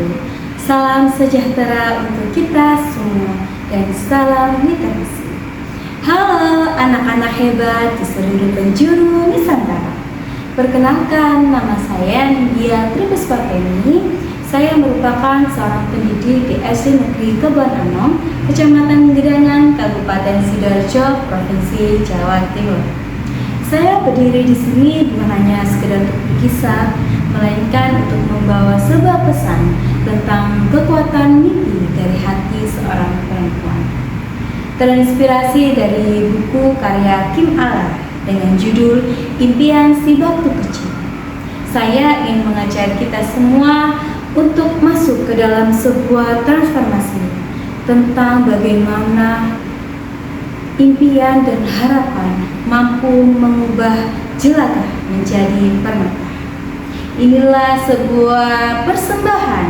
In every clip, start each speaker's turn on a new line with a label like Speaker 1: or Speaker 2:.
Speaker 1: wabarakatuh. Salam sejahtera untuk kita semua dan salam literasi. Halo anak-anak hebat di seluruh penjuru Nusantara. Perkenalkan, nama saya Nindya Tripuspateni. Saya merupakan seorang pendidik di SD Negeri Kebon Anom, Kecamatan Gedangan, Kabupaten Sidoarjo, Provinsi Jawa Timur. Saya berdiri di sini bukan hanya sekedar untuk berkisah, melainkan untuk membawa sebuah pesan tentang kekuatan mimpi dari hati seorang perempuan. Terinspirasi dari buku karya Kim Alar dengan judul Impian Si Batu Kecil. Saya ingin mengajak kita semua untuk masuk ke dalam sebuah transformasi tentang bagaimana impian dan harapan mampu mengubah jelantah menjadi permata. Inilah sebuah persembahan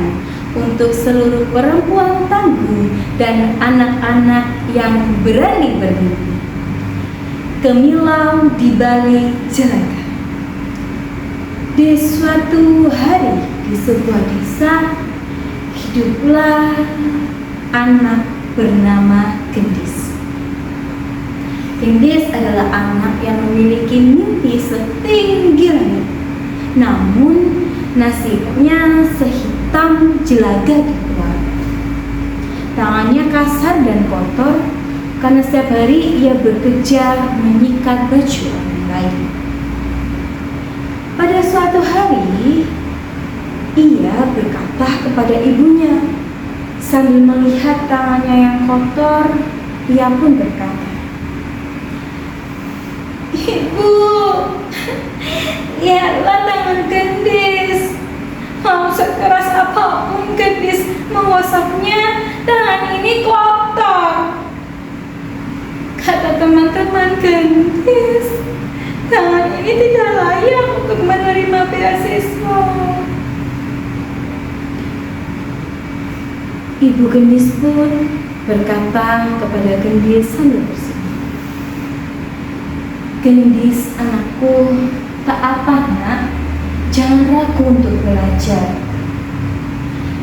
Speaker 1: untuk seluruh perempuan tangguh dan anak-anak yang berani bermimpi. Gemilang di balik jelantah. Di suatu hari di sebuah desa, hiduplah anak bernama Gendis. Gendis adalah anak yang memiliki mimpi setinggi langit. Namun nasibnya sehitam jelaga di keluarga. Tangannya kasar dan kotor karena setiap hari ia bekerja menyikat baju orang lain. Pada suatu hari, ia berkata kepada ibunya, sambil melihat tangannya yang kotor, ia pun berkata, "Ibu, lihatlah tangan Gendis. Mau sekeras apapun Gendis mengusapnya, tangan ini kotor." Kata teman-teman Gendis, tangan ini tidak layak untuk menerima beasiswa. Ibu Gendis pun berkata kepada Gendis sambil tersenyum, "Gendis, anakku, tak apa nak, jangan ragu untuk belajar.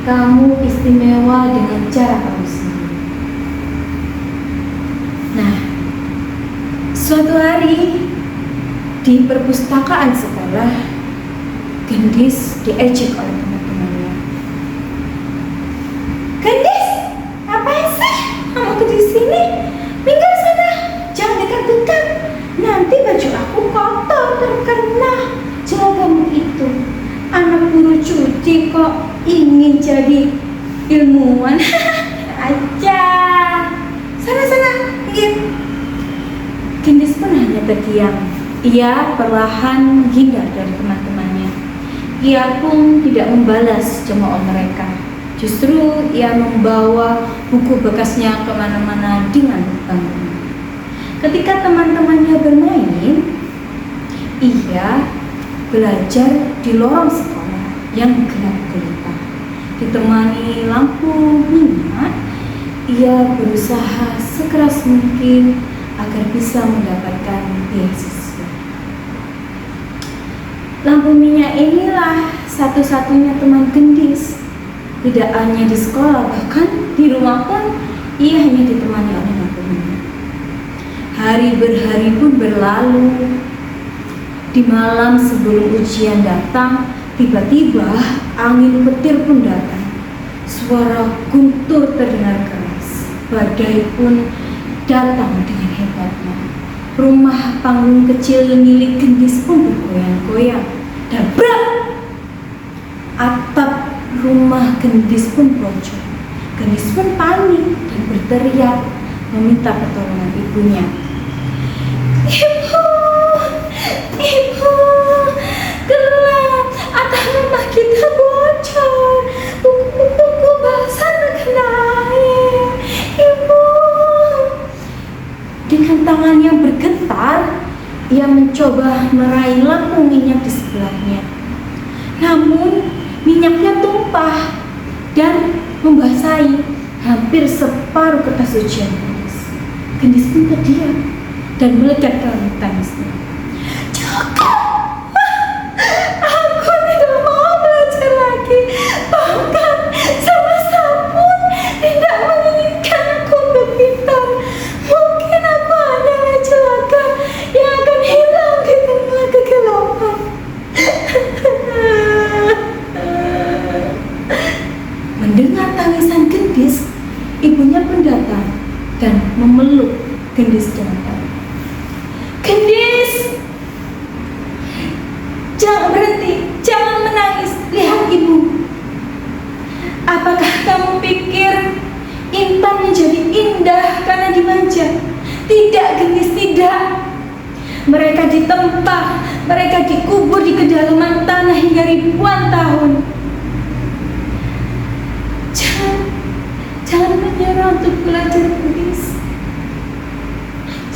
Speaker 1: Kamu istimewa dengan cara kamu sendiri." Nah, suatu hari di perpustakaan sekolah, Gendis diejek oleh teman-temannya. "Gendis, ngapain sih kamu tuh di sini? Minggir sana, jangan dekat-dekat. Nanti baju aku kotor terkena jelagamu itu. Anak guru cuci kok ingin jadi ilmuwan." Aja. Sana, minggir. Gendis pun hanya terdiam. Ia perlahan menghindar dari teman-temannya. Ia pun tidak membalas cemooh mereka. Justru ia membawa buku bekasnya kemana-mana dengan bangga. Ketika teman-temannya bermain, ia belajar di lorong sekolah yang gelap gulita. Ditemani lampu minyak, ia berusaha sekeras mungkin agar bisa mendapatkan beasiswa. Lampu minyak inilah satu-satunya teman Gendis. Tidak hanya di sekolah, bahkan di rumah pun ia hanya ditemani oleh lampu minyak. Hari berhari pun berlalu. Di malam sebelum ujian datang, tiba-tiba angin petir pun datang. Suara guntur terdengar keras. Badai pun datang dengan hebatnya. Rumah panggung kecil milik Gendis pun bergoyang-goyang. Dan brak! Atap rumah Gendis pun bocor. Gendis pun panik dan berteriak meminta pertolongan ibunya. "Ibu, ibu, gelap, atap rumah kita bocor. Buku-buku basah terkena air. Ibu." Dengan tangan yang bergetar, ia mencoba meraih lampu minyak di sebelahnya. Namun minyaknya tumpah dan membasahi hampir separuh kertas ujian Gendis. Gendis pun terdiam dan meledak dalam tangisnya. "Cukup! Aku tidak mau belajar lagi. Bahkan Mendengar tangisan Gendis, ibunya pun datang dan memeluk Gendis dengan erat. "Gendis, jangan berhenti, jangan menangis. Lihat ibu. Apakah kamu pikir intan menjadi indah karena dimanja? Tidak, Gendis, tidak. Mereka ditempa, mereka dikubur di kedalaman tanah hingga ribuan tahun. Jangan menyerah untuk belajar, Gendis.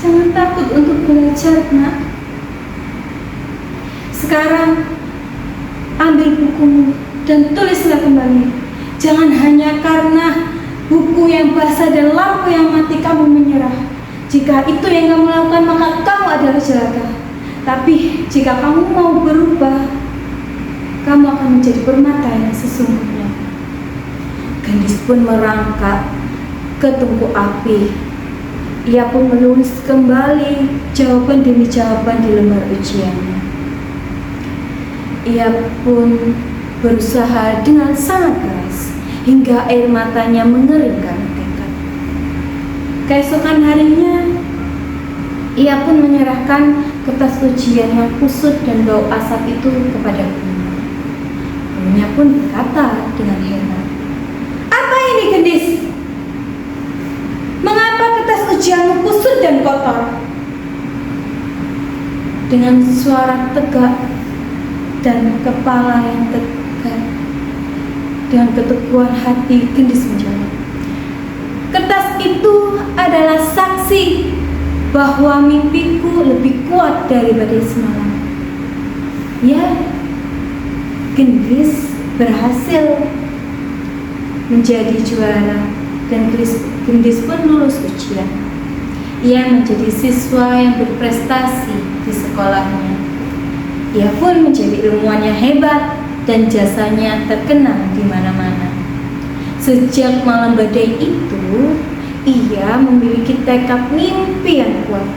Speaker 1: Jangan takut untuk belajar, nak. Sekarang ambil bukumu dan tulislah kembali. Jangan hanya karena buku yang basah dan lampu yang mati kamu menyerah. Jika itu yang kamu lakukan, maka kamu adalah celaka. Tapi jika kamu mau berubah, kamu akan menjadi permata yang sesungguhnya." Gendis pun merangkak ke tungku api. Ia pun menulis kembali jawaban demi jawaban di lembar ujiannya. Ia pun berusaha dengan sangat keras hingga air matanya mengeringkan tekad. Keesokan harinya, ia pun menyerahkan kertas ujian yang kusut dan bau asap itu kepada gurunya. Gurunya pun berkata dengan heran, "Apa ini, Gendis? Mengapa kertas ujianmu kusut dan kotor?" Dengan suara tegak dan kepala yang tegak, dengan keteguhan hati, Gendis menjawab, "Kertas itu adalah saksi bahwa mimpiku lebih kuat dari badai semalam." Ya, Gendis berhasil menjadi juara dan Gendis pun lulus ujian. Ia menjadi siswa yang berprestasi di sekolahnya. Ia pun menjadi ilmuwan yang hebat dan jasanya terkenal di mana-mana. Sejak malam badai itu, ia memiliki tekad mimpi yang kuat.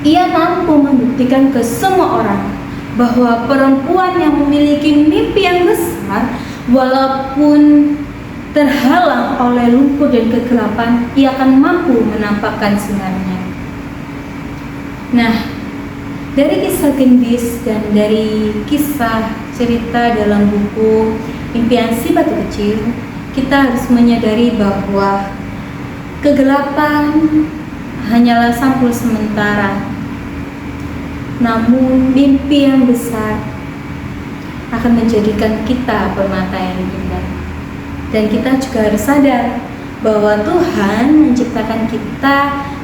Speaker 1: Ia mampu membuktikan ke semua orang bahwa perempuan yang memiliki mimpi yang besar, walaupun terhalang oleh lumpur dan kegelapan, ia akan mampu menampakkan sinarnya. Nah, dari kisah Gendis dan dari kisah cerita dalam buku Impian Si Batu Kecil, kita harus menyadari bahwa kegelapan hanyalah sampul sementara, namun mimpi yang besar akan menjadikan kita permata yang indah. Dan kita juga harus sadar bahwa Tuhan menciptakan kita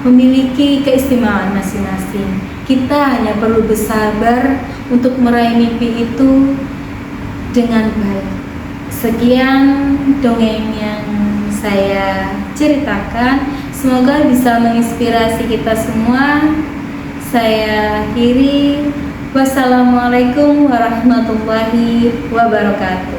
Speaker 1: memiliki keistimewaan masing-masing. Kita hanya perlu bersabar untuk meraih mimpi itu dengan baik. Sekian dongeng yang saya ceritakan, semoga bisa menginspirasi kita semua. Saya akhiri. Wassalamualaikum warahmatullahi wabarakatuh.